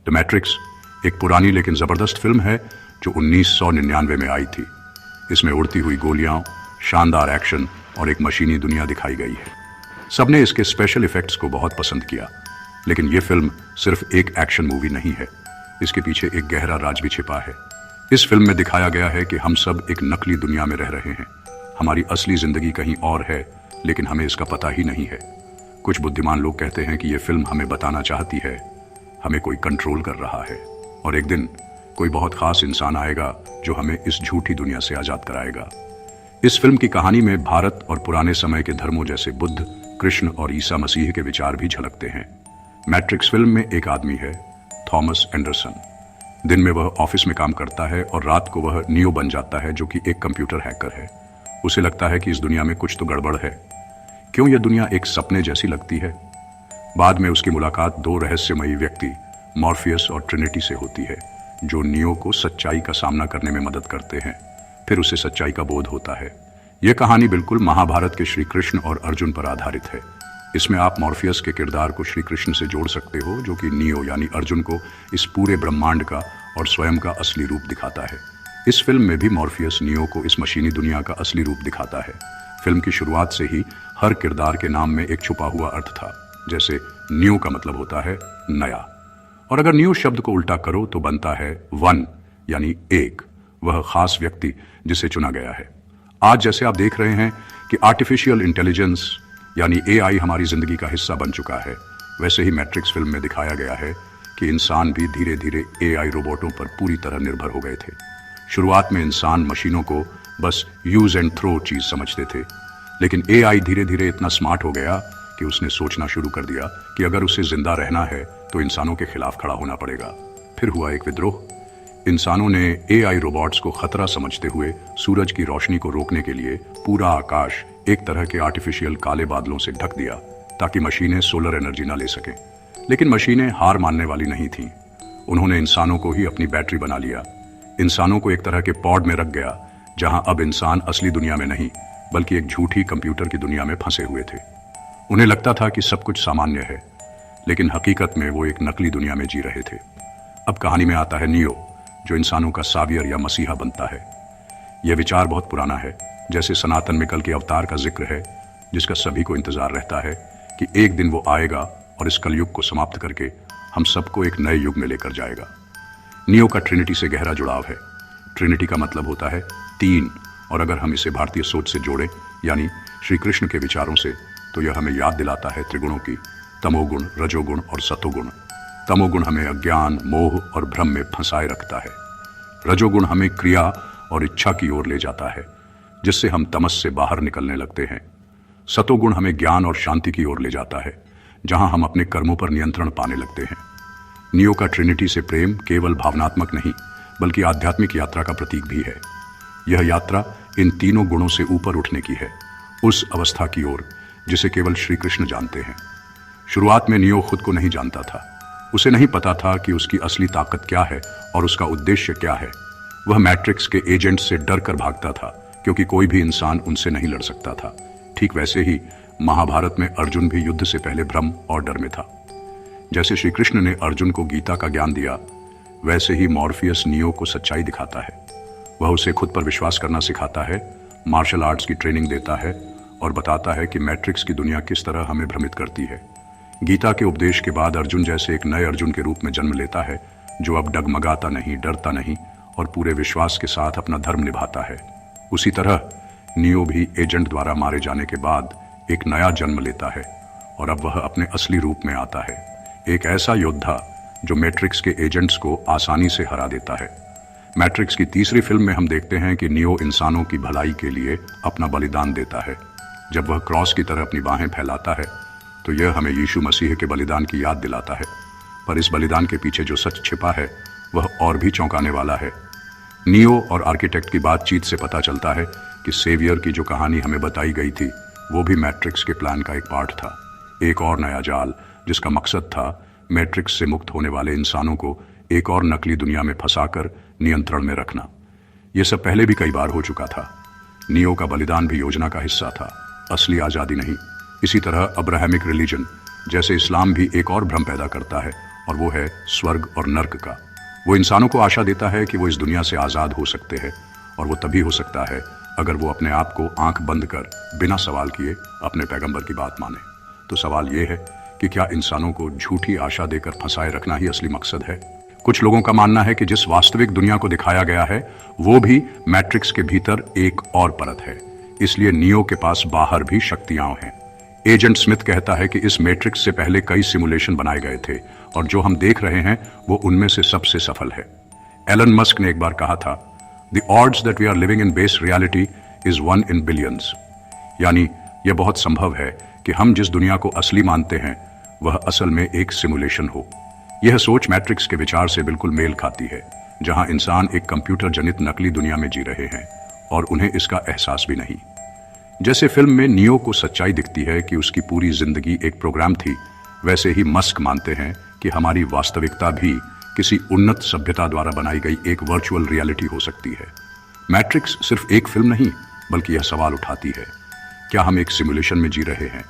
The matrix एक पुरानी लेकिन ज़बरदस्त फिल्म है जो 1999 में आई थी। इसमें उड़ती हुई गोलियां, शानदार एक्शन और एक मशीनी दुनिया दिखाई गई है। सबने इसके स्पेशल इफेक्ट्स को बहुत पसंद किया, लेकिन ये फिल्म सिर्फ एक एक्शन मूवी नहीं है। इसके पीछे एक गहरा राज भी छिपा है। इस फिल्म में दिखाया गया है कि हम सब एक नकली दुनिया में रह रहे हैं। हमारी असली जिंदगी कहीं और है, लेकिन हमें इसका पता ही नहीं है। कुछ बुद्धिमान लोग कहते हैं कि ये फिल्म हमें बताना चाहती है हमें कोई कंट्रोल कर रहा है, और एक दिन कोई बहुत खास इंसान आएगा जो हमें इस झूठी दुनिया से आजाद कराएगा। इस फिल्म की कहानी में भारत और पुराने समय के धर्मों जैसे बुद्ध, कृष्ण और ईसा मसीह के विचार भी झलकते हैं। मैट्रिक्स फिल्म में एक आदमी है, थॉमस एंडरसन। दिन में वह ऑफिस में काम करता है और रात को वह नियो बन जाता है, जो कि एक कंप्यूटर हैकर है। उसे लगता है कि इस दुनिया में कुछ तो गड़बड़ है। क्यों यह दुनिया एक सपने जैसी लगती है? बाद में उसकी मुलाकात दो रहस्यमयी व्यक्ति मॉर्फियस और ट्रिनिटी से होती है, जो नियो को सच्चाई का सामना करने में मदद करते हैं। फिर उसे सच्चाई का बोध होता है। यह कहानी बिल्कुल महाभारत के श्री कृष्ण और अर्जुन पर आधारित है। इसमें आप मॉर्फियस के किरदार को श्री कृष्ण से जोड़ सकते हो, जो कि नियो यानी अर्जुन को इस पूरे ब्रह्मांड का और स्वयं का असली रूप दिखाता है। इस फिल्म में भी मॉर्फियस नियो को इस मशीनी दुनिया का असली रूप दिखाता है। फिल्म की शुरुआत से ही हर किरदार के नाम में एक छुपा हुआ अर्थ था। जैसे नियो का मतलब होता है नया, और अगर नियो शब्द को उल्टा करो तो बनता है वन यानी एक, वह खास व्यक्ति जिसे चुना गया है। आज जैसे आप देख रहे हैं कि आर्टिफिशियल इंटेलिजेंस यानी एआई हमारी जिंदगी का हिस्सा बन चुका है, वैसे ही मैट्रिक्स फिल्म में दिखाया गया है कि इंसान भी धीरे धीरे एआई रोबोटों पर पूरी तरह निर्भर हो गए थे। शुरुआत में इंसान मशीनों को बस यूज एंड थ्रो चीज समझते थे, लेकिन एआई धीरे धीरे इतना स्मार्ट हो गया कि उसने सोचना शुरू कर दिया कि अगर उसे जिंदा रहना है तो इंसानों के खिलाफ खड़ा होना पड़ेगा। फिर हुआ एक विद्रोह। इंसानों ने एआई रोबोट्स को खतरा समझते हुए सूरज की रोशनी को रोकने के लिए पूरा आकाश एक तरह के आर्टिफिशियल काले बादलों से ढक दिया, ताकि मशीनें सोलर एनर्जी ना ले सकें। लेकिन मशीनें हार मानने वाली नहीं थीं। उन्होंने इंसानों को ही अपनी बैटरी बना लिया। इंसानों को एक तरह के पॉड में रख गया, जहां अब इंसान असली दुनिया में नहीं बल्कि एक झूठी कंप्यूटर की दुनिया में फंसे हुए थे। उन्हें लगता था कि सब कुछ सामान्य है, लेकिन हकीकत में वो एक नकली दुनिया में जी रहे थे। अब कहानी में आता है नियो, जो इंसानों का सावियर या मसीहा बनता है। यह विचार बहुत पुराना है, जैसे सनातन में कल के अवतार का जिक्र है, जिसका सभी को इंतजार रहता है कि एक दिन वो आएगा और इस कलयुग को समाप्त करके हम सबको एक नए युग में लेकर जाएगा। नियो का ट्रिनिटी से गहरा जुड़ाव है। ट्रिनिटी का मतलब होता है तीन, और अगर हम इसे भारतीय सोच से जोड़ें यानी श्री कृष्ण के विचारों से, तो यह हमें याद दिलाता है त्रिगुणों की, तमोगुण, रजोगुण और सतोगुण। तमोगुण हमें अज्ञान, मोह और भ्रम में फंसाए रखता है। रजोगुण हमें क्रिया और इच्छा की ओर ले जाता है, जिससे हम तमस से बाहर निकलने लगते हैं। सतोगुण हमें ज्ञान और शांति की ओर ले जाता है, जहां हम अपने कर्मों पर नियंत्रण पाने लगते हैं। नियो का ट्रिनिटी से प्रेम केवल भावनात्मक नहीं बल्कि आध्यात्मिक यात्रा का प्रतीक भी है। यह यात्रा इन तीनों गुणों से ऊपर उठने की है, उस अवस्था की ओर जिसे केवल श्री कृष्ण जानते हैं। शुरुआत में नियो खुद को नहीं जानता था। उसे नहीं पता था कि उसकी असली ताकत क्या है और उसका उद्देश्य क्या है। वह मैट्रिक्स के एजेंट से डर कर भागता था, क्योंकि कोई भी इंसान उनसे नहीं लड़ सकता था। ठीक वैसे ही महाभारत में अर्जुन भी युद्ध से पहले भ्रम और डर में था। जैसे श्री कृष्ण ने अर्जुन को गीता का ज्ञान दिया, वैसे ही मॉर्फियस नियो को सच्चाई दिखाता है। वह उसे खुद पर विश्वास करना सिखाता है, मार्शल आर्ट्स की ट्रेनिंग देता है और बताता है कि मैट्रिक्स की दुनिया किस तरह हमें भ्रमित करती है। गीता के उपदेश के बाद अर्जुन जैसे एक नए अर्जुन के रूप में जन्म लेता है, जो अब डगमगाता नहीं, डरता नहीं और पूरे विश्वास के साथ अपना धर्म निभाता है। उसी तरह नियो भी एजेंट द्वारा मारे जाने के बाद एक नया जन्म लेता है और अब वह अपने असली रूप में आता है, एक ऐसा योद्धा जो मैट्रिक्स के एजेंट्स को आसानी से हरा देता है। मैट्रिक्स की तीसरी फिल्म में हम देखते हैं कि नियो इंसानों की भलाई के लिए अपना बलिदान देता है। जब वह क्रॉस की तरह अपनी बाहें फैलाता है, तो यह हमें यीशु मसीह के बलिदान की याद दिलाता है। पर इस बलिदान के पीछे जो सच छिपा है, वह और भी चौंकाने वाला है। नियो और आर्किटेक्ट की बातचीत से पता चलता है कि सेवियर की जो कहानी हमें बताई गई थी, वो भी मैट्रिक्स के प्लान का एक पार्ट था। एक और नया जाल जिसका मकसद था मैट्रिक्स से मुक्त होने वाले इंसानों को एक और नकली दुनिया में फंसाकर नियंत्रण में रखना। यह सब पहले भी कई बार हो चुका था। नियो का बलिदान भी योजना का हिस्सा था, असली आज़ादी नहीं। इसी तरह अब्राहमिक रिलीजन जैसे इस्लाम भी एक और भ्रम पैदा करता है और वो है स्वर्ग और नर्क का। वो इंसानों को आशा देता है कि वो इस दुनिया से आज़ाद हो सकते हैं, और वो तभी हो सकता है अगर वो अपने आप को आंख बंद कर बिना सवाल किए अपने पैगंबर की बात माने। तो सवाल ये है कि क्या इंसानों को झूठी आशा देकर फंसाए रखना ही असली मकसद है? कुछ लोगों का मानना है कि जिस वास्तविक दुनिया को दिखाया गया है वो भी मैट्रिक्स के भीतर एक और परत है, इसलिए नियो के पास बाहर भी शक्तियां हैं। एजेंट स्मिथ कहता है कि इस मैट्रिक्स से पहले कई सिमुलेशन बनाए गए थे और जो हम देख रहे हैं वो उनमें से सबसे सफल है। एलन मस्क ने एक बार कहा था, the odds that we are living in base reality is 1 in billions, यानी यह बहुत संभव है कि हम जिस दुनिया को असली मानते हैं वह असल में एक सिमुलेशन हो। यह सोच मैट्रिक्स के विचार से बिल्कुल मेल खाती है, जहां इंसान एक कंप्यूटर जनित नकली दुनिया में जी रहे हैं और उन्हें इसका एहसास भी नहीं। जैसे फिल्म में नियो को सच्चाई दिखती है कि उसकी पूरी जिंदगी एक प्रोग्राम थी, वैसे ही मस्क मानते हैं कि हमारी वास्तविकता भी किसी उन्नत सभ्यता द्वारा बनाई गई एक वर्चुअल रियलिटी हो सकती है। मैट्रिक्स सिर्फ एक फिल्म नहीं, बल्कि यह सवाल उठाती है, क्या हम एक सिमुलेशन में जी रहे हैं